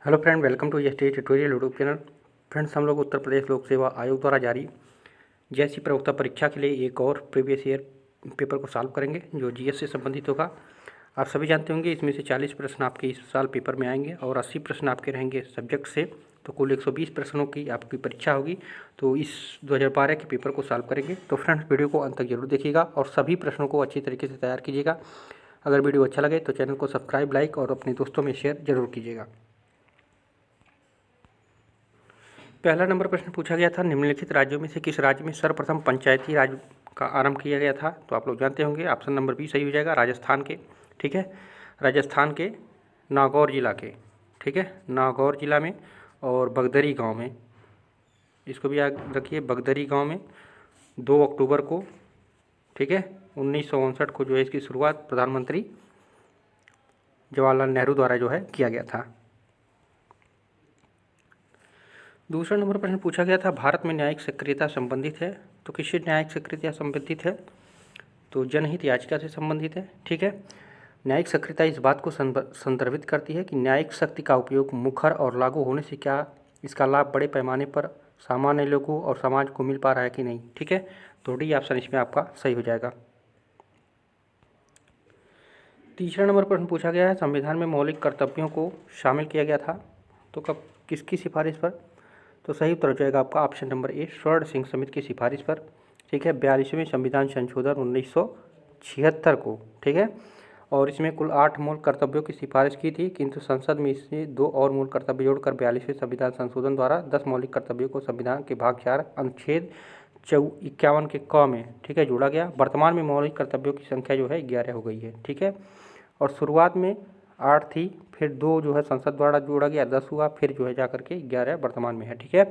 Hello friend, welcome to ST tutorial YouTube channel. Friends, हम लोग उत्तर प्रदेश लोक सेवा आयोग द्वारा जारी जैसी प्रवक्ता परीक्षा के लिए एक और प्रीवियस ईयर पेपर को सॉल्व करेंगे जो जीएस से संबंधित होगा। आप सभी जानते होंगे इसमें से 40 प्रश्न आपके इस साल पेपर में आएंगे और 80 प्रश्न आपके रहेंगे सब्जेक्ट से, तो कुल 120 प्रश्नों की आपकी परीक्षा होगी। तो इस 2012 के पेपर को सॉल्व करेंगे। तो फ्रेंड्स, वीडियो को अंत तक जरूर देखिएगा और सभी प्रश्नों को अच्छी तरीके से तैयार कीजिएगा। अगर वीडियो अच्छा लगे तो चैनल को सब्सक्राइब, लाइक और अपने दोस्तों में शेयर जरूर कीजिएगा। पहला नंबर प्रश्न पूछा गया था, निम्नलिखित राज्यों में से किस राज्य में सर्वप्रथम पंचायती राज का आरंभ किया गया था? तो आप लोग जानते होंगे, ऑप्शन नंबर बी सही हो जाएगा, राजस्थान के। ठीक है, राजस्थान के नागौर जिला के। ठीक है, नागौर जिला में और बगदरी गांव में, इसको भी याद रखिए, बगदरी गांव में 2 अक्टूबर को, ठीक है, 1959 को जो है इसकी शुरुआत प्रधानमंत्री जवाहरलाल नेहरू द्वारा जो है किया गया था। दूसरा नंबर प्रश्न पूछा गया था, भारत में न्यायिक सक्रियता संबंधित है? तो किससे न्यायिक सक्रियता संबंधित है? तो जनहित याचिका से संबंधित है। ठीक है, न्यायिक सक्रियता इस बात को संदर्भित करती है कि न्यायिक शक्ति का उपयोग मुखर और लागू होने से क्या इसका लाभ बड़े पैमाने पर सामान्य लोगों और समाज को मिल पा रहा है कि नहीं। ठीक है, तो डी ऑप्शन इसमें आपका सही हो जाएगा। तीसरा नंबर प्रश्न पूछा गया है, संविधान में मौलिक कर्तव्यों को शामिल किया गया था तो कब, किसकी सिफारिश पर? तो सही उत्तर हो जाएगा आपका ऑप्शन नंबर ए, स्वर्ण सिंह समिति की सिफारिश पर। ठीक है, 42वें संविधान संशोधन 1976 को। ठीक है, और इसमें कुल 8 मूल कर्तव्यों की सिफारिश की थी, किंतु संसद में इससे 2 और मूल कर्तव्य जोड़कर 42वें संविधान संशोधन द्वारा 10 मौलिक कर्तव्यों को संविधान के भाग 4 अनुच्छेद 51 के क में, ठीक है, जोड़ा गया। वर्तमान में मौलिक कर्तव्यों की संख्या जो है 11 हो गई है। ठीक है, और शुरुआत में 8 थी, फिर 2 जो है संसद द्वारा जोड़ा गया, 10 हुआ, फिर जो है जाकर के 11 वर्तमान में है। ठीक है,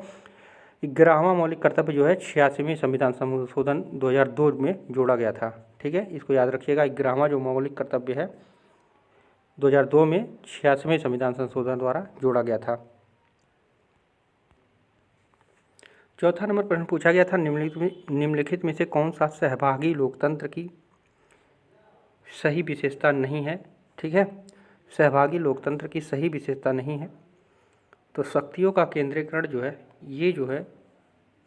11वां मौलिक कर्तव्य जो है 86वें संविधान संशोधन 2002 में जोड़ा गया था। ठीक है, इसको याद रखिएगा, 11वां जो मौलिक कर्तव्य है 2002 में 86वें संविधान संशोधन द्वारा जोड़ा गया था। चौथा नंबर प्रश्न पूछा गया था, निम्नलिखित में से कौन सा सहभागी लोकतंत्र की सही विशेषता नहीं है? ठीक है, सहभागी लोकतंत्र की सही विशेषता नहीं है। तो शक्तियों का केंद्रीकरण जो है, ये जो है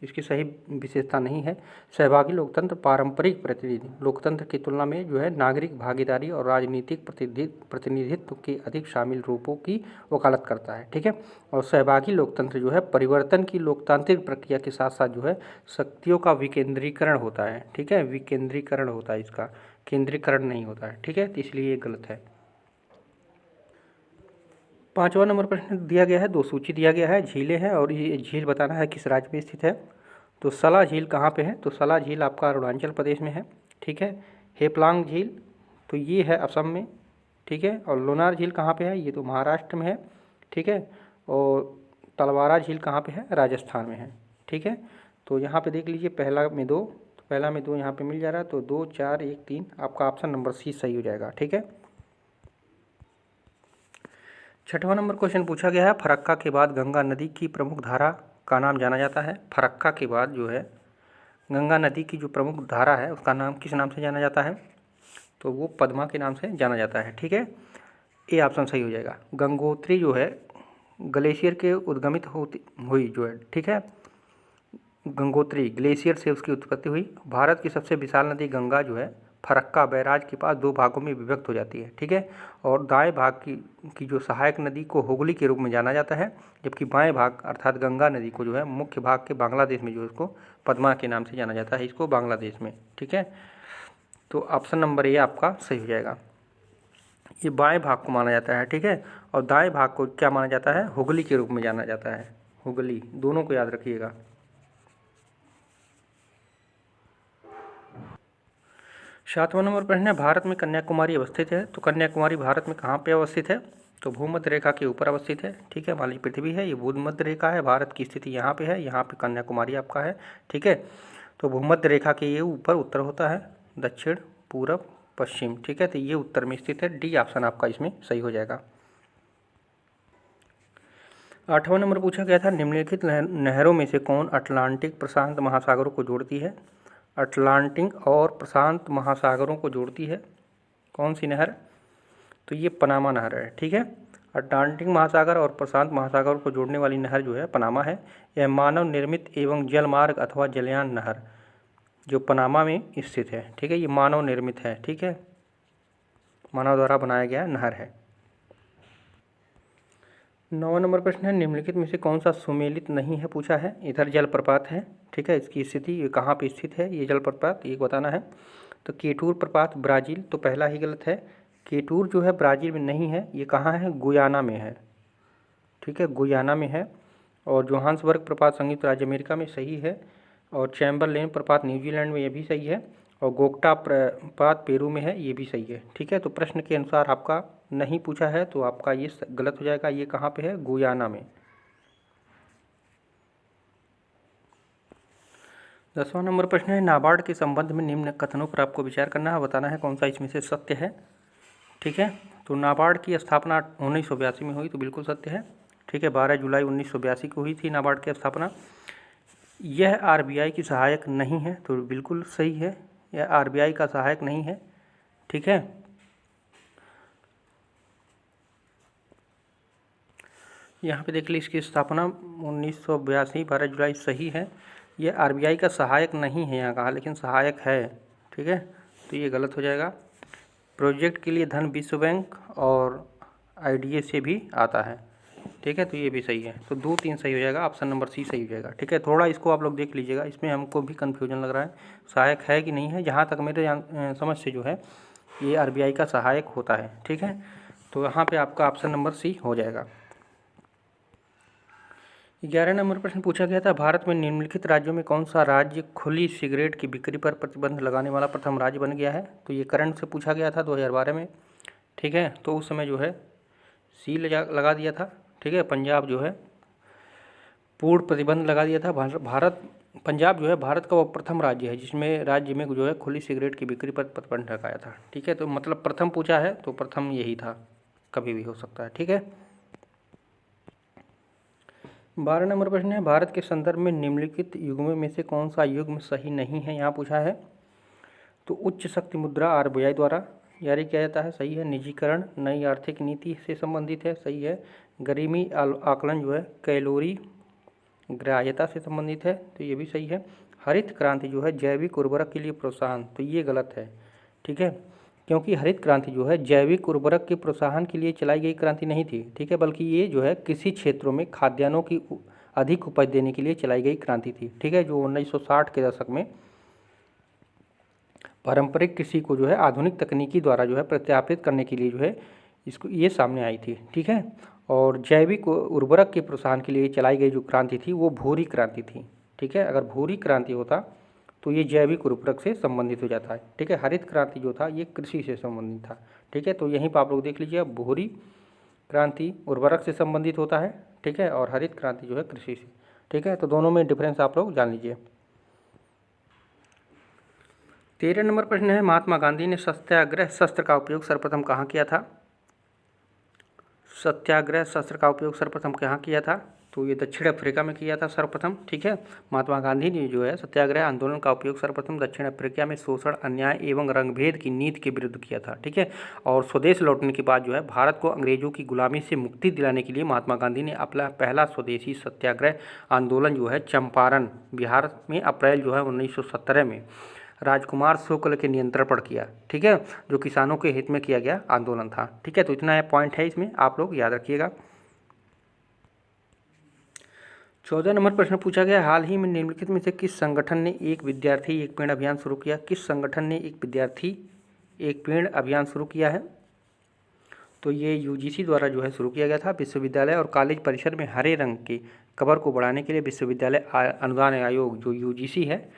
इसकी सही विशेषता नहीं है। सहभागी लोकतंत्र पारंपरिक प्रतिनिधि लोकतंत्र की तुलना में जो है नागरिक भागीदारी और राजनीतिक प्रतिनिधित्व के अधिक शामिल रूपों की वकालत करता है। ठीक है, और सहभागी लोकतंत्र जो है परिवर्तन की लोकतांत्रिक प्रक्रिया के साथ साथ जो है शक्तियों का विकेंद्रीकरण होता है। ठीक है, विकेंद्रीकरण होता है, इसका केंद्रीकरण नहीं होता है। ठीक है, तो इसलिए ये गलत है। 5वां नंबर प्रश्न दिया गया है, 2 सूची दिया गया है, झीलें हैं और ये झील बताना है किस राज्य में स्थित है। तो सला झील कहाँ पे है? तो सला झील आपका अरुणाचल प्रदेश में है। ठीक है, हेपलांग झील तो ये है असम में। ठीक है, और लोनार झील कहाँ पे है? ये तो महाराष्ट्र में है। ठीक है, और तलवारा झील कहाँ पे है? राजस्थान में है। ठीक है, तो यहाँ पे देख लीजिए, पहला में 2, तो पहला में 2 यहाँ पे मिल जा रहा है, तो 2 4 1 3 आपका ऑप्शन नंबर सी सही हो जाएगा। ठीक है, 6वां नंबर क्वेश्चन पूछा गया है, फरक्का के बाद गंगा नदी की प्रमुख धारा का नाम जाना जाता है? फरक्का के बाद जो है गंगा नदी की जो प्रमुख धारा है उसका नाम किस नाम से जाना जाता है? तो वो पद्मा के नाम से जाना जाता है। ठीक है, ए ऑप्शन सही हो जाएगा। गंगोत्री जो है ग्लेशियर के उद्गमित होती हुई जो है, ठीक है, गंगोत्री ग्लेशियर से उसकी उत्पत्ति हुई। भारत की सबसे विशाल नदी गंगा जो है फरक्का बैराज के पास 2 भागों में विभक्त हो जाती है। ठीक है, और दाएं भाग की जो सहायक नदी को हुगली के रूप में जाना जाता है, जबकि बाएं भाग अर्थात गंगा नदी को जो है मुख्य भाग के बांग्लादेश में जो इसको पद्मा के नाम से जाना जाता है, इसको बांग्लादेश में। ठीक है, तो ऑप्शन नंबर ए आपका सही हो जाएगा। ये बाएं भाग को माना जाता है। ठीक है, और दाएं भाग को क्या माना जाता है? हुगली के रूप में जाना जाता है, हुगली, दोनों को याद रखिएगा। 7वां नंबर प्रश्न है, भारत में कन्याकुमारी अवस्थित है? तो कन्याकुमारी भारत में कहाँ पे अवस्थित है? तो भूमध्य रेखा के ऊपर अवस्थित है। ठीक है, मान लीजिए पृथ्वी है, ये भूमध्य रेखा है, भारत की स्थिति यहाँ पे है, यहाँ पे कन्याकुमारी आपका है। ठीक है, तो भूमध्य रेखा के ये ऊपर उत्तर होता है, दक्षिण पूरब पश्चिम। ठीक है, तो ये उत्तर में स्थित है, डी ऑप्शन आपका इसमें सही हो जाएगा। 8वां नंबर पूछा गया था, निम्नलिखित नहरों में से कौन अटलांटिक प्रशांत महासागरों को जोड़ती है? अटलांटिक और प्रशांत महासागरों को जोड़ती है कौन सी नहर? तो ये पनामा नहर है। ठीक है, अटलांटिक महासागर और प्रशांत महासागर को जोड़ने वाली नहर जो है पनामा है। यह मानव निर्मित एवं जलमार्ग अथवा जलयान नहर जो पनामा में स्थित है, ठीक है, ये मानव निर्मित है, ठीक है, मानव द्वारा बनाया गया नहर है। 9वां नंबर प्रश्न है, निम्नलिखित में से कौन सा सुमेलित नहीं है पूछा है। इधर जलप्रपात है, ठीक है, इसकी स्थिति ये कहाँ पे स्थित है ये जलप्रपात, ये बताना है। तो केटूर प्रपात ब्राज़ील, तो पहला ही गलत है। केटूर जो है ब्राज़ील में नहीं है, ये कहाँ है, गुयाना में है, ठीक है, गुयाना में है। और जोहान्सबर्ग प्रपात संयुक्त राज्य अमेरिका में, सही है। और चैम्बरलेन प्रपात न्यूजीलैंड में, ये भी सही है। और गोक्टा प्रपात पेरू में है, ये भी सही है, ठीक है। तो प्रश्न के अनुसार आपका नहीं पूछा है तो आपका ये गलत हो जाएगा। ये कहाँ पे है, गुयाना में। 10वां नंबर प्रश्न है, नाबार्ड के संबंध में निम्न कथनों पर आपको विचार करना है, बताना है कौन सा इसमें से सत्य है, ठीक है। तो नाबार्ड की स्थापना 1982 में हुई, तो बिल्कुल सत्य है, ठीक है। 12 जुलाई 1982 को हुई थी नाबार्ड की स्थापना। यह आरबीआई की सहायक नहीं है, तो बिल्कुल सही है, यह आरबीआई का सहायक नहीं है, ठीक है। यहाँ पे देख लीजिए इसकी स्थापना 1982 12 जुलाई, सही है। ये आरबीआई का सहायक नहीं है यहाँ कहा, लेकिन सहायक है, ठीक है, तो ये गलत हो जाएगा। प्रोजेक्ट के लिए धन विश्व बैंक और आईडीए से भी आता है, ठीक है, तो ये भी सही है। तो 2 3 सही हो जाएगा, ऑप्शन नंबर सी सही हो जाएगा, ठीक है। थोड़ा इसको आप लोग देख लीजिएगा, इसमें हमको भी कन्फ्यूजन लग रहा है, सहायक है कि नहीं है। जहाँ तक मेरे समझ से जो है ये आरबीआई का सहायक होता है, ठीक है। तो यहाँ पे आपका ऑप्शन नंबर सी हो जाएगा। 11 नंबर प्रश्न पूछा गया था, भारत में निम्नलिखित राज्यों में कौन सा राज्य खुली सिगरेट की बिक्री पर प्रतिबंध लगाने वाला प्रथम राज्य बन गया है। तो ये करंट से पूछा गया था 2012 में, ठीक है। तो उस समय जो है सी लगा दिया था, ठीक है। पंजाब जो है पूर्ण प्रतिबंध लगा दिया था। पंजाब जो है भारत का वो प्रथम राज्य है जिसमें राज्य में जो है खुली सिगरेट की बिक्री पर प्रतिबंध लगाया था, ठीक है। तो मतलब प्रथम पूछा है तो प्रथम यही था, कभी भी हो सकता है, ठीक है। 12 नंबर प्रश्न है, भारत के संदर्भ में निम्नलिखित युग्मों में से कौन सा युग्म सही नहीं है, यहाँ पूछा है। तो उच्च शक्ति मुद्रा आरबीआई द्वारा जारी किया जाता है, सही है। निजीकरण नई आर्थिक नीति से संबंधित है, सही है। गरीबी आकलन जो है कैलोरी ग्राह्यता से संबंधित है, तो ये भी सही है। हरित क्रांति जो है जैविक उर्वरक के लिए प्रोत्साहन, तो ये गलत है, ठीक है, क्योंकि हरित क्रांति जो है जैविक उर्वरक के प्रोत्साहन के लिए चलाई गई क्रांति नहीं थी, ठीक है, बल्कि ये जो है कृषि क्षेत्रों में खाद्यान्नों की अधिक उपज देने के लिए चलाई गई क्रांति थी, ठीक है, जो 1960 के दशक में पारंपरिक कृषि को जो है आधुनिक तकनीकी द्वारा जो है प्रत्यापित करने के लिए जो है इसको ये सामने आई थी, ठीक है। और जैविक उर्वरक के प्रोत्साहन के लिए चलाई गई जो क्रांति थी वो भूरी क्रांति थी, ठीक है। अगर भूरी क्रांति होता तो ये जैविक उर्वरक से संबंधित हो जाता है, ठीक है। हरित क्रांति जो था ये कृषि से संबंधित था, ठीक है। तो यहीं पर आप लोग देख लीजिए, भूरी क्रांति उर्वरक से संबंधित होता है, ठीक है, और हरित क्रांति जो है कृषि से, ठीक है। तो दोनों में डिफरेंस आप लोग जान लीजिए। 13 नंबर प्रश्न है, महात्मा गांधी ने सत्याग्रह शस्त्र का उपयोग सर्वप्रथम कहाँ किया था। सत्याग्रह शस्त्र का उपयोग सर्वप्रथम कहाँ किया था। तो ये दक्षिण अफ्रीका में किया था सर्वप्रथम, ठीक है। महात्मा गांधी ने जो है सत्याग्रह आंदोलन का उपयोग सर्वप्रथम दक्षिण अफ्रीका में शोषण अन्याय एवं रंगभेद की नीति के विरुद्ध किया था, ठीक है। और स्वदेश लौटने के बाद जो है भारत को अंग्रेजों की गुलामी से मुक्ति दिलाने के लिए महात्मा गांधी ने अपना पहला स्वदेशी सत्याग्रह आंदोलन जो है चंपारण बिहार में अप्रैल जो है 1917 में राजकुमार शुक्ल के नियंत्रण पर किया, ठीक है, जो किसानों के हित में किया गया आंदोलन था, ठीक है। तो इतना पॉइंट है इसमें, आप लोग याद रखिएगा। 14 नंबर प्रश्न पूछा गया, हाल ही में निम्नलिखित में से किस संगठन ने एक विद्यार्थी एक पेड़ अभियान शुरू किया। किस संगठन ने एक विद्यार्थी एक पेड़ अभियान शुरू किया है। तो ये यूजीसी द्वारा जो है शुरू किया गया था। विश्वविद्यालय और कॉलेज परिसर में हरे रंग के कवर को बढ़ाने के लिए विश्वविद्यालय अनुदान आयोग जो यूजीसी है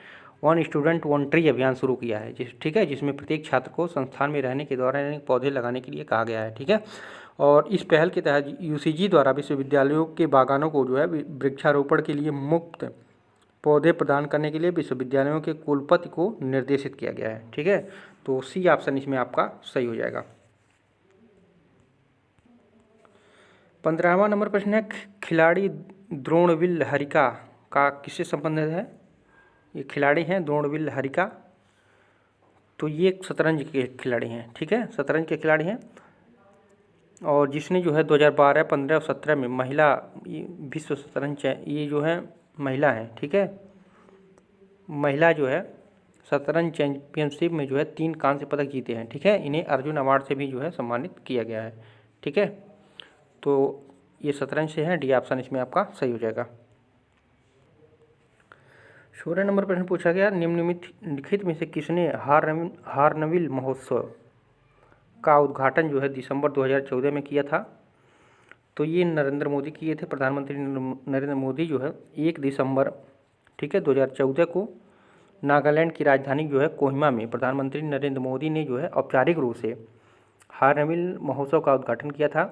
वन स्टूडेंट वन ट्री अभियान शुरू किया है, ठीक है, जिसमें प्रत्येक छात्र को संस्थान में रहने के दौरान पौधे लगाने के लिए कहा गया है, ठीक है। और इस पहल के तहत यूसीजी द्वारा विश्वविद्यालयों के बागानों को जो है वृक्षारोपण के लिए मुफ्त पौधे प्रदान करने के लिए विश्वविद्यालयों के कुलपति को निर्देशित किया गया है, ठीक है। तो सी ऑप्शन इसमें आपका सही हो जाएगा। 15वां नंबर प्रश्न है, खिलाड़ी द्रोणविल हरिका का किससे संबंधित है। ये खिलाड़ी हैं द्रोणविल हरिका, तो ये शतरंज के खिलाड़ी हैं, ठीक है, शतरंज के खिलाड़ी हैं। और जिसने जो है 2012, 15 और 17 में महिला विश्व शतरंज, ये जो है महिला है, ठीक है, महिला जो है शतरंज चैंपियनशिप में जो है 3 कांस्य पदक जीते हैं, ठीक है। इन्हें अर्जुन अवार्ड से भी जो है सम्मानित किया गया है, ठीक है। तो ये शतरंज से है, डी ऑप्शन इसमें आपका सही हो जाएगा। 16 नंबर प्रश्न पूछा गया, निम्नलिखित में से किसने हारनविल महोत्सव का उद्घाटन जो है दिसंबर 2014 में किया था? तो ये नरेंद्र मोदी किए थे। प्रधानमंत्री नरेंद्र मोदी जो है 1 दिसंबर, ठीक है, 2014 को नागालैंड की राजधानी जो है कोहिमा में प्रधानमंत्री नरेंद्र मोदी ने जो है औपचारिक रूप से हारनविल महोत्सव का उद्घाटन किया था।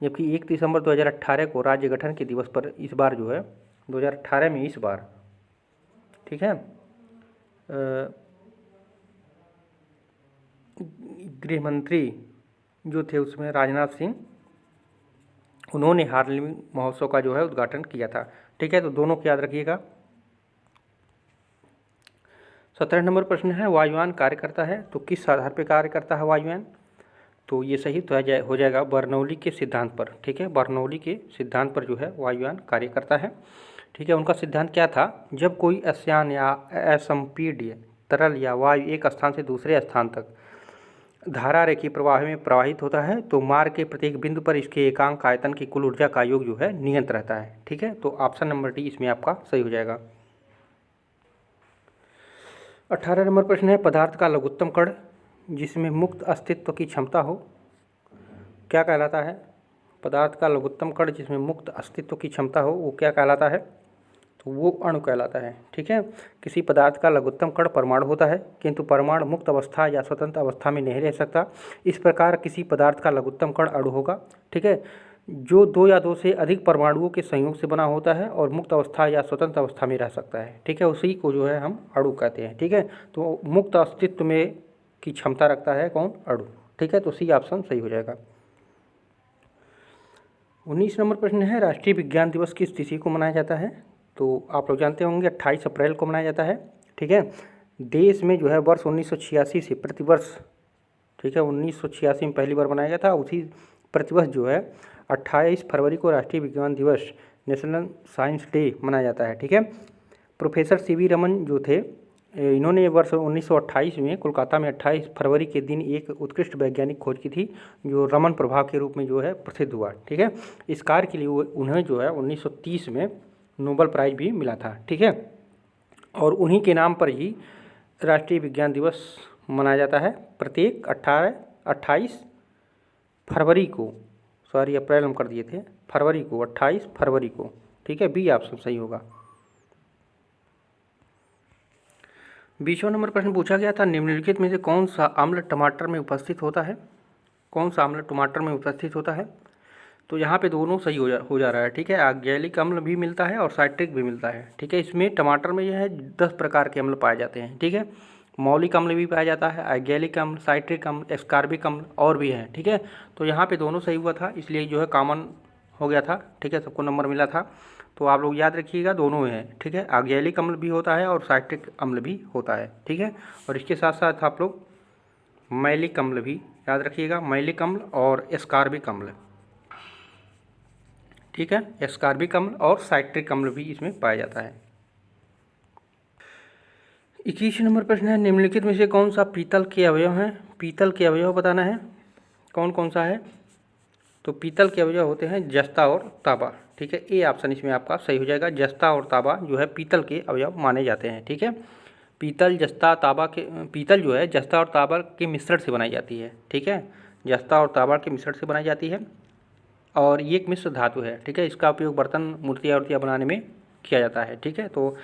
जबकि 1 दिसंबर 2018 को राज्य गठन के दिवस पर इस बार जो है 2018 में इस बार, ठीक है, गृह मंत्री जो थे उसमें राजनाथ सिंह, उन्होंने हारनविल महोत्सव का जो है उद्घाटन किया था, ठीक है। तो दोनों को याद रखिएगा। 17 नंबर प्रश्न है, वायुयान कार्य करता है तो किस आधार पर कार्य करता है वायुयान? तो ये सही तो हो जाएगा बर्नौली के सिद्धांत पर, ठीक है। बर्नौली के सिद्धांत पर जो है वायुयान कार्य करता है, ठीक है। उनका सिद्धांत क्या था? जब कोई अश्यान या असंपीड्य तरल या वायु एक स्थान से दूसरे स्थान तक धारा रेखीय प्रवाह में प्रवाहित होता है तो मार्ग के प्रत्येक बिंदु पर इसके एकांक आयतन की कुल ऊर्जा का योग जो है नियत रहता है, ठीक है। तो ऑप्शन नंबर डी इसमें आपका सही हो जाएगा। 18 नंबर प्रश्न है, पदार्थ का लघुत्तम कण जिसमें मुक्त अस्तित्व की क्षमता हो क्या कहलाता है? पदार्थ का लघुत्तम कण जिसमें मुक्त अस्तित्व की क्षमता हो वो क्या कहलाता है? तो वो अणु कहलाता है, ठीक है। किसी पदार्थ का लघुत्तम कण परमाणु होता है, किंतु परमाणु मुक्त अवस्था या स्वतंत्र अवस्था में नहीं रह सकता। इस प्रकार किसी पदार्थ का लघुत्तम कण अणु होगा, ठीक है, जो 2 या 2 से अधिक परमाणुओं के संयोग से बना होता है और मुक्त अवस्था या स्वतंत्र अवस्था में रह सकता है, ठीक है। उसी को जो है हम अणु कहते हैं, ठीक है। तो मुक्त अस्तित्व में की क्षमता रखता है कौन? अणु, ठीक है। तो सी ऑप्शन सही हो जाएगा। 19 नंबर प्रश्न है, राष्ट्रीय विज्ञान दिवस किस तिथि को मनाया जाता है? तो आप लोग जानते होंगे 28 अप्रैल को मनाया जाता है, ठीक है। देश में जो है वर्ष 1986 से प्रतिवर्ष, ठीक है, 1986 में पहली बार बनाया गया था, उसी प्रतिवर्ष जो है 28 फरवरी को राष्ट्रीय विज्ञान दिवस, नेशनल साइंस डे मनाया जाता है, ठीक है। प्रोफेसर सीवी रमन जो थे, इन्होंने वर्ष 1928 में कोलकाता में 28 फरवरी के दिन एक उत्कृष्ट वैज्ञानिक खोज की थी जो रमन प्रभाव के रूप में जो है प्रसिद्ध हुआ, ठीक है। इस कार्य के लिए उन्हें जो है 1930 में नोबेल प्राइज भी मिला था, ठीक है। और उन्हीं के नाम पर ही राष्ट्रीय विज्ञान दिवस मनाया जाता है प्रत्येक 28 फरवरी को, सॉरी अप्रैल हम कर दिए थे, फरवरी को, 28 फरवरी को, ठीक है। बी ऑप्शन सही होगा। 20वां नंबर प्रश्न पूछा गया था, निम्नलिखित में से कौन सा अम्ल टमाटर में उपस्थित होता है? कौन सा अम्ल टमाटर में उपस्थित होता है? तो यहाँ पे दोनों सही हो जा रहा है, ठीक है। आक्जेलिक अम्ल भी मिलता है और साइट्रिक भी मिलता है, ठीक है। इसमें टमाटर में यह है 10 प्रकार के अम्ल पाए जाते हैं, ठीक है। मौलिक अम्ल भी पाया जाता है, आक्जेलिक अम्ल, साइट्रिक अम्ल, एस्कॉर्बिक अम्ल और भी हैं, ठीक है। तो यहाँ पे दोनों सही हुआ था, इसलिए जो है कॉमन हो गया था, ठीक है, सबको नंबर मिला था। तो आप लोग याद रखिएगा दोनों हैं, ठीक है। आक्जेलिक अम्ल भी होता है और साइट्रिक अम्ल भी होता है, ठीक है। और इसके साथ साथ आप लोग मैलिक अम्ल भी याद रखिएगा, मैलिक अम्ल और एस्कॉर्बिक अम्ल, ठीक है। एस्कॉर्बिक अम्ल और साइट्रिक अम्ल भी इसमें पाया जाता है। 21 नंबर प्रश्न है, निम्नलिखित में से कौन सा पीतल के अवयव हैं? पीतल के अवयव बताना है, कौन कौन सा है? तो पीतल के अवयव होते हैं जस्ता और तांबा, ठीक है। ए ऑप्शन इसमें आपका सही हो जाएगा। जस्ता और तांबा जो है पीतल के अवयव माने जाते हैं, ठीक है। पीतल जस्ता तांबा के, पीतल जो है जस्ता और तांबा के मिश्रण से बनाई जाती है, ठीक है। जस्ता और तांबा के मिश्रण से बनाई जाती है और ये एक मिश्र धातु है, ठीक है। इसका उपयोग बर्तन, मूर्तियाँ उर्तियाँ बनाने में किया जाता है, ठीक है। तो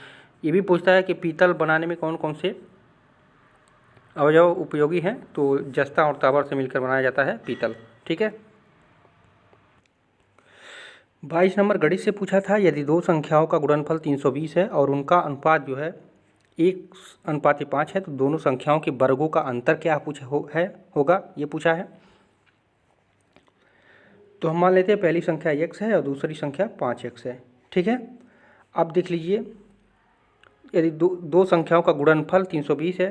ये भी पूछता है कि पीतल बनाने में कौन कौन से अवयव उपयोगी हैं? तो जस्ता और तांबा से मिलकर बनाया जाता है पीतल, ठीक है। 22 नंबर गणित से पूछा था, यदि 2 संख्याओं का गुणनफल 320 है और उनका अनुपात जो है 1:5 है तो दोनों संख्याओं के वर्गों का अंतर क्या होगा, ये पूछा है। तो हम मान लेते हैं पहली संख्या x है और दूसरी संख्या 5x है, ठीक है। अब देख लीजिए, यदि दो संख्याओं का गुणनफल 320 है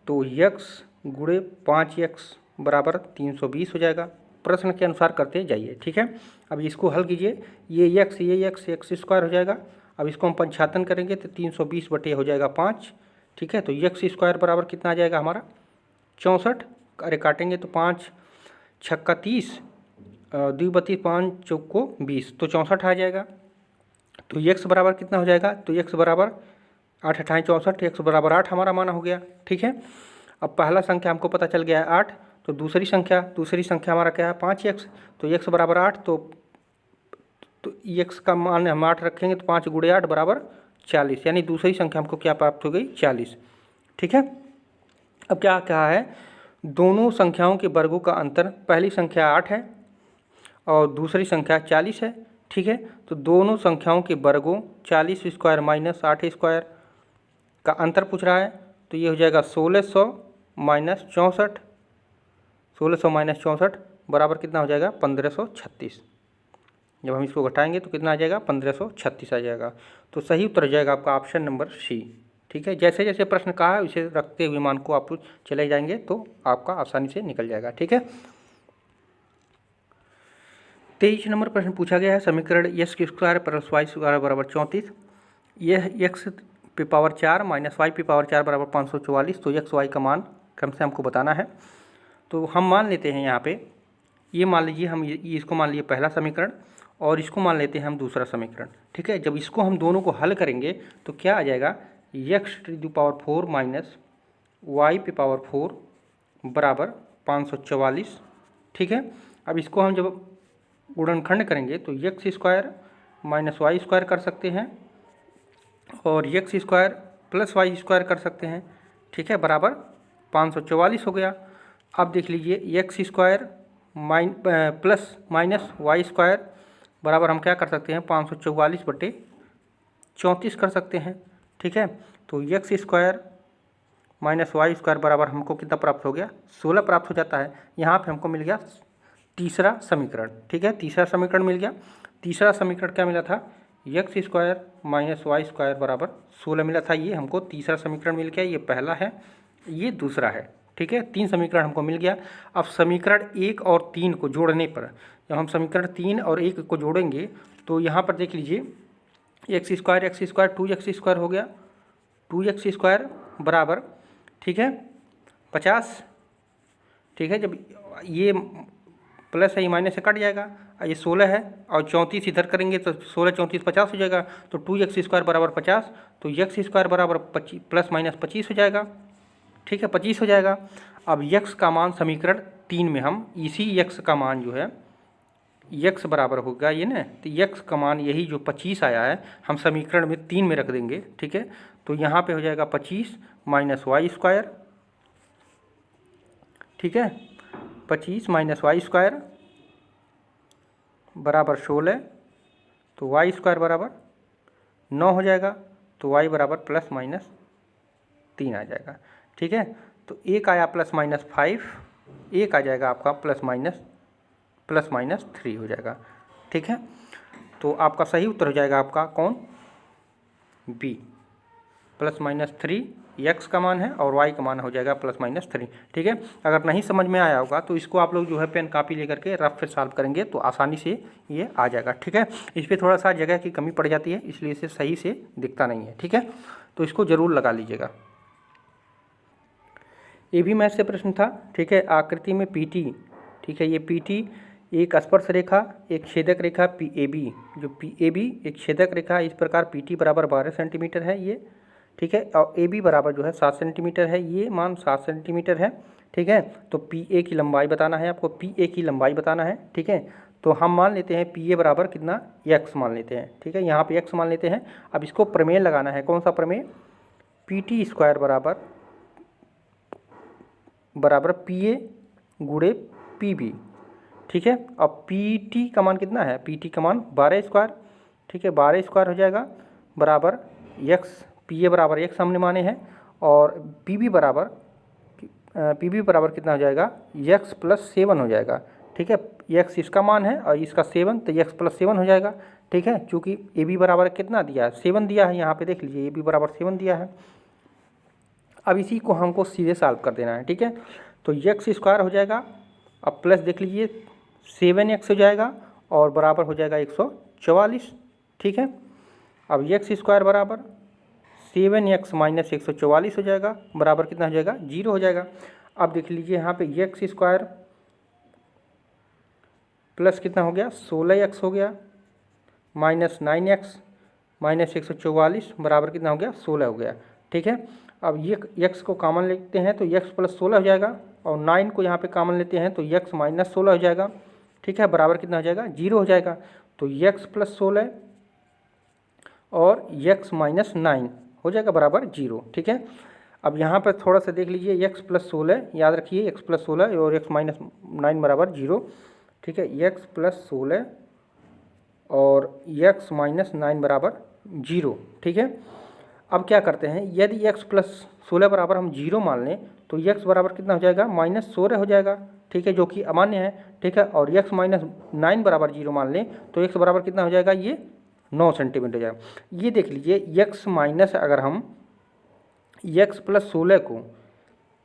तो x गुणे 5x बराबर 320 हो जाएगा, प्रश्न के अनुसार करते जाइए, ठीक है। अब इसको हल कीजिए, ये एक्स स्क्वायर हो जाएगा। अब इसको हम पंचायतन करेंगे तो 320 बटे हो जाएगा 5, ठीक है। तो एक्स स्क्वायर बराबर कितना आ जाएगा हमारा 64। अरे काटेंगे तो 5 छक्का 30, 2 बत्तीस 5 चौको 20, तो 64 आ जाएगा। तो एक्स बराबर कितना हो जाएगा, तो एक्स बराबर 8 अठाई 64, एक्स बराबर 8 हमारा माना हो गया, ठीक है। अब पहला संख्या हमको पता चल गया है 8, तो दूसरी संख्या हमारा क्या है 5x, तो x बराबर 8, तो x का मान हम 8 रखेंगे तो 5 गुणे 8 बराबर 40, यानी दूसरी संख्या हमको क्या प्राप्त हो गई 40, ठीक है। अब क्या कहा है, दोनों संख्याओं के वर्गों का अंतर, पहली संख्या 8 है और दूसरी संख्या 40 है, ठीक है। तो दोनों संख्याओं के वर्गों 40 स्क्वायर माइनस 8 स्क्वायर का अंतर पूछ रहा है, तो ये हो जाएगा 1600 माइनस 64, 1600 माइनस 64 बराबर कितना हो जाएगा 1536। जब हम इसको घटाएंगे तो कितना आ जाएगा 1536 आ जाएगा। तो सही उत्तर हो जाएगा आपका ऑप्शन नंबर सी, ठीक है। जैसे जैसे प्रश्न कहा है उसे रखते हुए मान को आप चले जाएंगे तो आपका आसानी से निकल जाएगा, ठीक है। 23 नंबर प्रश्न पूछा गया है, समीकरण X square plus Y square बराबर 34, यह एक्स पे पावर 4 माइनस वाई पे पावर 4 बराबर 544, तो एक्स वाई का मान क्रम से हमको बताना है। तो हम मान लेते हैं यहाँ पे, ये मान लीजिए हम इसको मान लिए पहला समीकरण और इसको मान लेते हैं हम दूसरा समीकरण, ठीक है। जब इसको हम दोनों को हल करेंगे तो क्या आ जाएगा, X to the power 4 minus Y पे पावर 4 बराबर 544, ठीक है। अब इसको हम जब गुणनखंड करेंगे तो X square minus Y square कर सकते हैं और X square plus Y square कर सकते हैं, ठीक है, बराबर 544 हो गया। अब देख लीजिए X square plus minus Y square बराबर हम क्या कर सकते हैं 544 बटे 34 कर सकते हैं, ठीक है। तो X square minus Y square बराबर हमको कितना प्राप्त हो गया 16 प्राप्त हो जाता है। यहाँ पे हमको मिल गया तीसरा समीकरण, ठीक है, तीसरा समीकरण मिल गया। तीसरा समीकरण क्या मिला था, X square minus Y square बराबर 16 मिला था, ये हमको तीसरा समीकरण मिल गया। ये पहला है, ये दूसरा है, ठीक है। 3 समीकरण हमको मिल गया। अब समीकरण 1 और 3 को जोड़ने पर, जब हम समीकरण 3 और 1 को जोड़ेंगे तो यहाँ पर देख लीजिए एक्स स्क्वायर 2x स्क्वायर हो गया, 2x स्क्वायर बराबर, ठीक है, 50, ठीक है। जब ये प्लस है ये माइनस से कट जाएगा, ये 16 है और 34 इधर करेंगे तो 16 34 50 हो जाएगा, तो 2x स्क्वायर बराबर 50, तो x स्क्वायर बराबर 25 प्लस माइनस 25 हो जाएगा, ठीक है, 25 हो जाएगा। अब x का मान समीकरण 3 में हम इसी x का मान जो है x बराबर होगा ये ना, तो x का मान यही जो 25 आया है हम समीकरण में 3 में रख देंगे, ठीक है। तो यहाँ पे हो जाएगा 25 माइनस वाई स्क्वायर, ठीक है, 25 माइनस वाई स्क्वायर बराबर 16, तो वाई स्क्वायर बराबर 9 हो जाएगा, तो वाई बराबर प्लस माइनस 3 आ जाएगा, ठीक है। तो एक आया प्लस माइनस 5, एक आ जाएगा आपका प्लस माइनस 3 हो जाएगा, ठीक है। तो आपका सही उत्तर हो जाएगा आपका कौन, बी, प्लस माइनस 3 एक्स का मान है और वाई का मान हो जाएगा प्लस माइनस 3, ठीक है। अगर नहीं समझ में आया होगा तो इसको आप लोग जो है पेन कापी लेकर के रफ फिर सॉल्व करेंगे तो आसानी से ये आ जाएगा, ठीक है। इस पर थोड़ा सा जगह की कमी पड़ जाती है इसलिए इसे सही से दिखता नहीं है, ठीक है। तो इसको ज़रूर लगा लीजिएगा। ये भी मैथ से प्रश्न था, ठीक है। आकृति में पीटी, ठीक है, ये पीटी एक स्पर्श रेखा एक छेदक रेखा PAB, जो PAB एक छेदक रेखा, इस प्रकार PT बराबर 12 सेंटीमीटर है ये, ठीक है, और AB बराबर जो है 7 सेंटीमीटर है, ये मान 7 सेंटीमीटर है, ठीक है। तो PA की लंबाई बताना है आपको, PA की लंबाई बताना है, ठीक है। तो हम मान लेते हैं PA बराबर कितना x मान लेते हैं, ठीक है, यहाँ पे x मान लेते हैं। अब इसको प्रमेय लगाना है, कौन सा प्रमेय, PT स्क्वायर बराबर PA गुणे PB, ठीक है। अब PT का मान कितना है, PT का मान 12 स्क्वायर, ठीक है, 12 स्क्वायर हो जाएगा बराबर x, PA बराबर x हमने माने हैं और PB बराबर कितना हो जाएगा x प्लस 7 हो जाएगा, ठीक है। x इसका मान है और इसका 7, तो x प्लस 7 हो जाएगा, ठीक है। चूँकि AB बराबर कितना दिया है 7 दिया है, यहाँ पे देख लीजिए AB बराबर 7 दिया है। अब इसी को हमको सीधे सॉल्व कर देना है, ठीक है। तो x स्क्वायर हो जाएगा, अब प्लस देख लीजिए 7x हो जाएगा और बराबर हो जाएगा 144। ठीक है, अब एक्स स्क्वायर बराबर 7x माइनस 144 हो जाएगा, बराबर कितना हो जाएगा 0 हो जाएगा। अब देख लीजिए यहाँ पे एक्स स्क्वायर प्लस कितना हो गया 16x हो गया माइनस 9x माइनस 144 बराबर कितना हो गया 16 हो गया। ठीक है, अब ये x को कॉमन लेते हैं तो x प्लस 16 हो जाएगा और 9 को यहाँ पे कॉमन लेते हैं तो x माइनस 16 हो जाएगा। ठीक है, बराबर कितना हो जाएगा 0 हो जाएगा। तो x प्लस 16 और x माइनस 9 हो जाएगा बराबर 0। ठीक है, अब यहाँ पर थोड़ा सा देख लीजिए x प्लस 16, याद रखिए x प्लस 16 और x माइनस 9 बराबर 0। ठीक है, x प्लस 16 और x माइनस 9 बराबर 0। ठीक है, अब क्या करते हैं, यदि x प्लस 16 बराबर हम 0 मान लें तो x बराबर कितना हो जाएगा माइनस 16 हो जाएगा। ठीक है, जो कि अमान्य है। ठीक है, और x माइनस 9 बराबर 0 मान लें तो x बराबर कितना हो जाएगा, ये 9 सेंटीमीटर हो जाएगा। ये देख लीजिए x माइनस, अगर हम x प्लस 16 को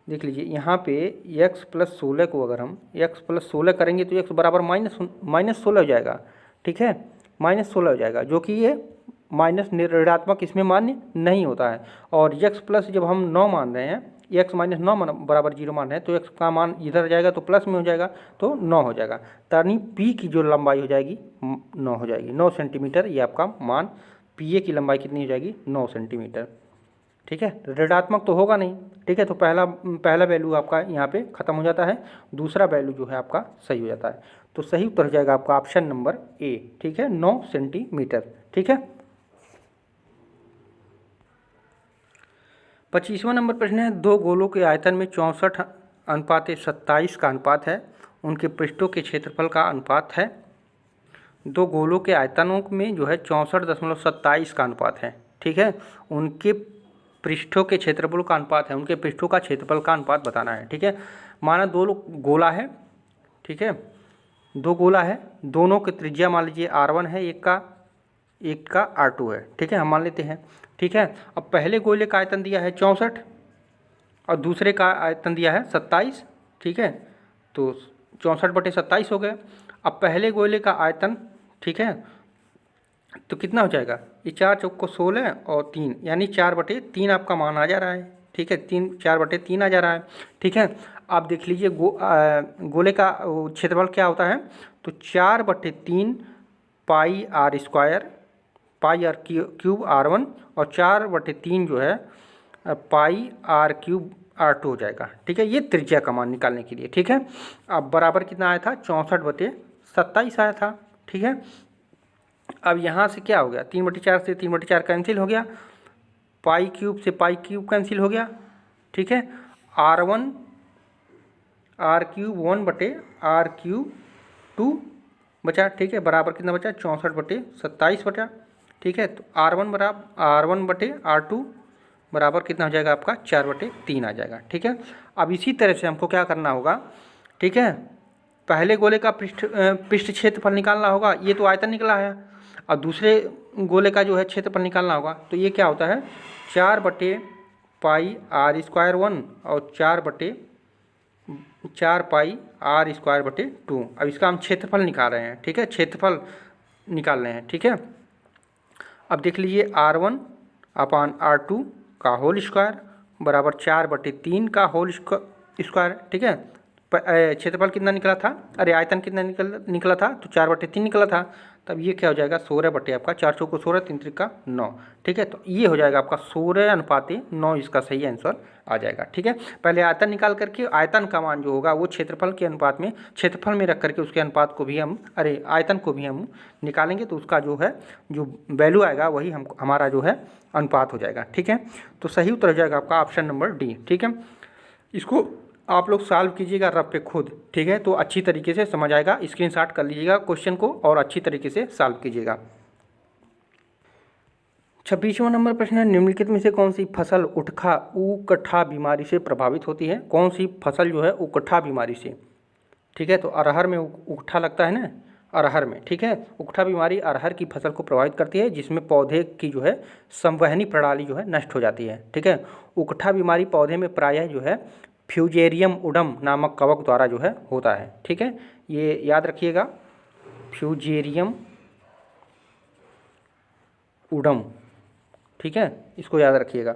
देख लीजिए यहाँ पे x प्लस 16 को अगर हम x प्लस 16 करेंगे तो x बराबर माइनस 16 हो जाएगा। ठीक है, माइनस 16 हो जाएगा, जो कि ये माइनस ऋणात्मक इसमें मान्य नहीं होता है। और x प्लस जब हम 9 मान रहे हैं, x माइनस 9 बराबर 0 मान रहे हैं तो x का मान इधर जाएगा तो प्लस में हो जाएगा तो 9 हो जाएगा। यानी P की जो लंबाई हो जाएगी 9 हो जाएगी, 9 सेंटीमीटर। ये आपका मान PA की लंबाई कितनी हो जाएगी 9 सेंटीमीटर। ठीक है, ऋणात्मक तो होगा नहीं। ठीक है, तो पहला वैल्यू आपका यहाँ पे ख़त्म हो जाता है, दूसरा वैल्यू जो है आपका सही हो जाता है। तो सही उत्तर हो जाएगा आपका ऑप्शन नंबर ए। ठीक है, 9 सेंटीमीटर। ठीक है, 25वां नंबर प्रश्न है, दो गोलों के आयतन में 64:27 का अनुपात है, उनके पृष्ठों के क्षेत्रफल का अनुपात है। दो गोलों के आयतनों में जो है 64.27 का अनुपात है। ठीक है, उनके पृष्ठों के क्षेत्रफल का अनुपात है, उनके पृष्ठों का क्षेत्रफल का अनुपात बताना है। ठीक है, माना दो गोला है। ठीक है, दो गोला है, दोनों की त्रिज्या मान लीजिए R1 है, एक का R2 है। ठीक है, हम मान लेते हैं। ठीक है, अब पहले गोले का आयतन दिया है 64 और दूसरे का आयतन दिया है 27। ठीक है, तो 64/27 हो गए। अब पहले गोले का आयतन, ठीक है, तो कितना हो जाएगा, ये 4 चौक को 16 और 3 यानी 4/3 आपका मान आ जा रहा है। ठीक है, 4/3 आ जा रहा है। ठीक है, आप देख लीजिए गोले का क्षेत्रफल क्या होता है, तो 4/3 pi r square, pi r cube R1 और 4/3 जो है पाई आर क्यूब R2 हो जाएगा। ठीक है, ये त्रिज्या का मान निकालने के लिए। ठीक है, अब बराबर कितना आया था 64/27 आया था। ठीक है, अब यहाँ से क्या हो गया, 3/4 से 3/4 कैंसिल हो गया, पाई क्यूब से पाई क्यूब कैंसिल हो गया। ठीक है, R1 R cube 1/R cube 2 बचा। ठीक है, बराबर कितना बचा 64/27 बचा। ठीक है, तो R1/R2 बराबर कितना हो जाएगा आपका 4/3 आ जाएगा। ठीक है, अब इसी तरह से हमको क्या करना होगा, ठीक है, पहले गोले का पृष्ठ क्षेत्रफल निकालना होगा। ये तो आयतन निकला है, और दूसरे गोले का जो है क्षेत्रफल निकालना होगा। तो ये क्या होता है 4/पाई R स्क्वायर 1 और 4 पाई R स्क्वायर 2। अब इसका हम क्षेत्रफल निकाल रहे हैं। ठीक है, क्षेत्रफल निकाल रहे हैं। ठीक है, अब देख लीजिए R1/R2 का होल स्क्वायर बराबर 4/3 का होल स्क्वायर। ठीक है, क्षेत्रफल कितना निकला था, अरे आयतन कितना निकला था, तो 4/3 निकला था। तब ये क्या हो जाएगा 16 आपका 4 चौको 16 3 त्रिका 9। ठीक है, तो ये हो जाएगा आपका 16:9, इसका सही आंसर आ जाएगा। ठीक है, पहले आयतन निकाल करके आयतन का मान जो होगा वो क्षेत्रफल के अनुपात में, क्षेत्रफल में रख करके उसके अनुपात को भी हम, अरे आयतन को भी हम निकालेंगे तो उसका जो है जो वैल्यू आएगा वही हमारा जो है अनुपात हो जाएगा। ठीक है, तो सही उत्तर हो जाएगा आपका ऑप्शन नंबर डी। ठीक है, इसको आप लोग सॉल्व कीजिएगा रफ पे खुद। ठीक है, तो अच्छी तरीके से समझ आएगा, स्क्रीनशॉट कर लीजिएगा क्वेश्चन को और अच्छी तरीके से सॉल्व कीजिएगा। 26वां नंबर प्रश्न है, निम्नलिखित में से कौन सी फसल उकठा बीमारी से प्रभावित होती है। कौन सी फसल जो है उकठा बीमारी से, ठीक है, तो अरहर में उकठा लगता है ना, अरहर में। ठीक है, उकठा बीमारी अरहर की फसल को प्रभावित करती है, जिसमें पौधे की जो है संवहनी प्रणाली जो है नष्ट हो जाती है। ठीक है, उकठा बीमारी पौधे में प्रायः जो है फ्यूजेरियम उडम नामक कवक द्वारा जो है होता है। ठीक है, ये याद रखिएगा, फ्यूजेरियम उडम। ठीक है, इसको याद रखिएगा।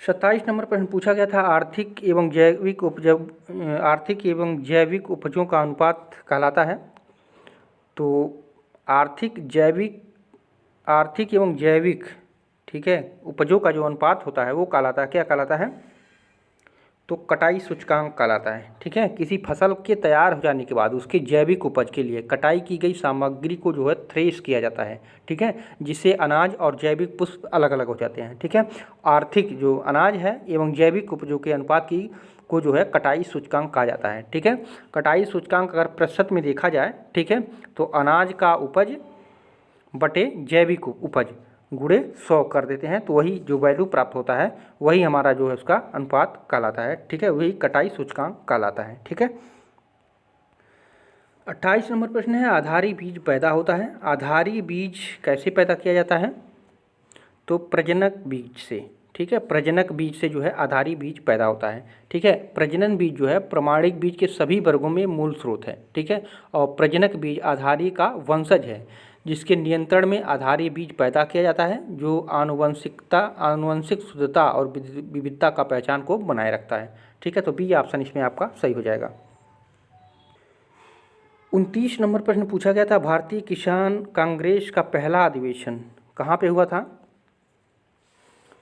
27 नंबर प्रश्न पूछा गया था, आर्थिक एवं जैविक उपजों का अनुपात कहलाता है। तो आर्थिक एवं जैविक, ठीक है, उपजों का जो अनुपात होता है वो कहलाता है, क्या कहलाता है? तो कटाई सूचकांक कहलाता है। ठीक है, किसी फसल के तैयार हो जाने के बाद उसके जैविक उपज के लिए कटाई की गई सामग्री को जो है थ्रेश किया जाता है। ठीक है, जिससे अनाज और जैविक पुष्प अलग अलग हो जाते हैं। ठीक है, आर्थिक जो अनाज है एवं जैविक उपजों के अनुपात की को जो है कटाई सूचकांक कहा जाता है। ठीक है, कटाई सूचकांक अगर प्रतिशत में देखा जाए, ठीक है, तो अनाज का उपज बटे जैविक उपज गुणे 100 कर देते हैं, तो वही जो वैल्यू प्राप्त होता है वही हमारा जो है उसका अनुपात कहलाता है। ठीक है, वही कटाई सूचकांक कहलाता है। ठीक है, 28 नंबर प्रश्न है, आधारी बीज पैदा होता है। आधारी बीज कैसे पैदा किया जाता है? तो प्रजनक बीज से। ठीक है, प्रजनक बीज से जो है आधारी बीज पैदा होता है। ठीक है, प्रजनन बीज जो है प्रमाणिक बीज के सभी वर्गों में मूल स्रोत है। ठीक है, और प्रजनक बीज आधारी का वंशज है, जिसके नियंत्रण में आधारी बीज पैदा किया जाता है, जो आनुवंशिक शुद्धता और विविधता का पहचान को बनाए रखता है। ठीक है, तो बी ऑप्शन इसमें आपका सही हो जाएगा। 29 नंबर प्रश्न पूछा गया था, भारतीय किसान कांग्रेस का पहला अधिवेशन कहाँ पे हुआ था?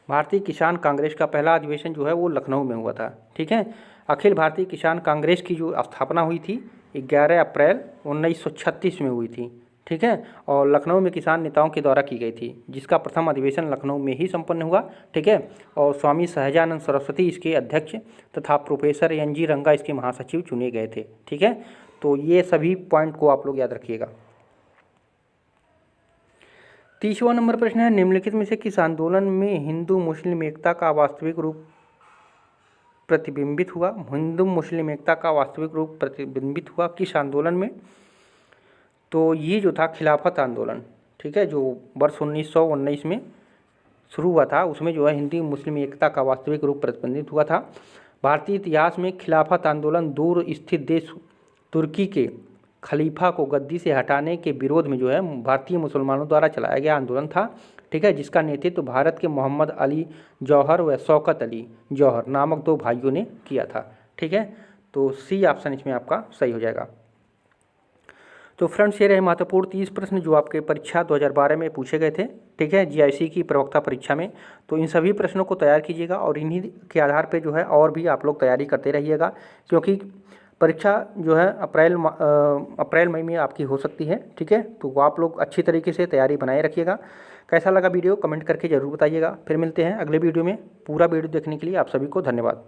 भारतीय किसान कांग्रेस का पहला अधिवेशन जो है वो लखनऊ में हुआ था। ठीक है, अखिल भारतीय किसान कांग्रेस की जो स्थापना हुई थी 11 अप्रैल 1936 में हुई थी। ठीक है, और लखनऊ में किसान नेताओं के द्वारा की गई थी, जिसका प्रथम अधिवेशन लखनऊ में ही संपन्न हुआ। ठीक है, और स्वामी सहजानंद सरस्वती इसके अध्यक्ष तथा प्रोफेसर NG रंगा इसके महासचिव चुने गए थे। ठीक है, तो ये सभी पॉइंट को आप लोग याद रखिएगा। 30वां नंबर प्रश्न है, निम्नलिखित में से किस आंदोलन में हिंदू मुस्लिम एकता का वास्तविक रूप प्रतिबिंबित हुआ? हिंदू मुस्लिम एकता का वास्तविक रूप प्रतिबिंबित हुआ किस आंदोलन में? तो ये जो था खिलाफत आंदोलन। ठीक है, जो वर्ष 1919 में शुरू हुआ था, उसमें जो है हिंदू मुस्लिम एकता का वास्तविक रूप प्रतिबिंबित हुआ था। भारतीय इतिहास में खिलाफत आंदोलन दूर स्थित देश तुर्की के खलीफा को गद्दी से हटाने के विरोध में जो है भारतीय मुसलमानों द्वारा चलाया गया आंदोलन था। ठीक है, जिसका नेतृत्व भारत के मोहम्मद अली जौहर व शौकत अली जौहर नामक 2 भाइयों ने किया था। ठीक है, तो सी ऑप्शन इसमें आपका सही हो जाएगा। तो फ्रेंड्स, ये रहे महत्वपूर्ण 30 प्रश्न जो आपके परीक्षा 2012 में पूछे गए थे। ठीक है, GIC की प्रवक्ता परीक्षा में। तो इन सभी प्रश्नों को तैयार कीजिएगा और इन्हीं के आधार पर जो है और भी आप लोग तैयारी करते रहिएगा, क्योंकि परीक्षा जो है अप्रैल मई में आपकी हो सकती है। ठीक है, तो आप लोग अच्छी तरीके से तैयारी बनाए रखिएगा। कैसा लगा वीडियो कमेंट करके ज़रूर बताइएगा। फिर मिलते हैं अगले वीडियो में। पूरा वीडियो देखने के लिए आप सभी को धन्यवाद।